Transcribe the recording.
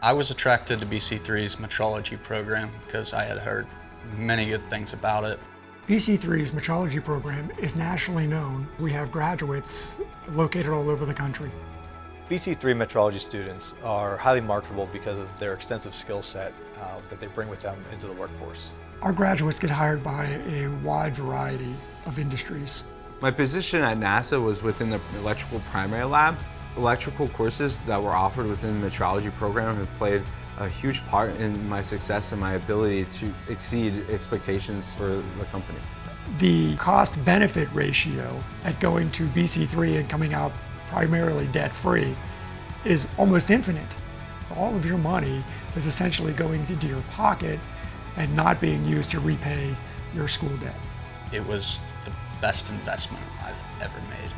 I was attracted to BC3's Metrology program because I had heard many good things about it. BC3's Metrology program is nationally known. We have graduates located all over the country. BC3 metrology students are highly marketable because of their extensive skill set that they bring with them into the workforce. Our graduates get hired by a wide variety of industries. My position at NASA was within the electrical primary lab. Electrical courses that were offered within the metrology program have played a huge part in my success and my ability to exceed expectations for the company. The cost-benefit ratio at going to BC3 and coming out primarily debt-free is almost infinite. All of your money is essentially going into your pocket and not being used to repay your school debt. It was the best investment I've ever made.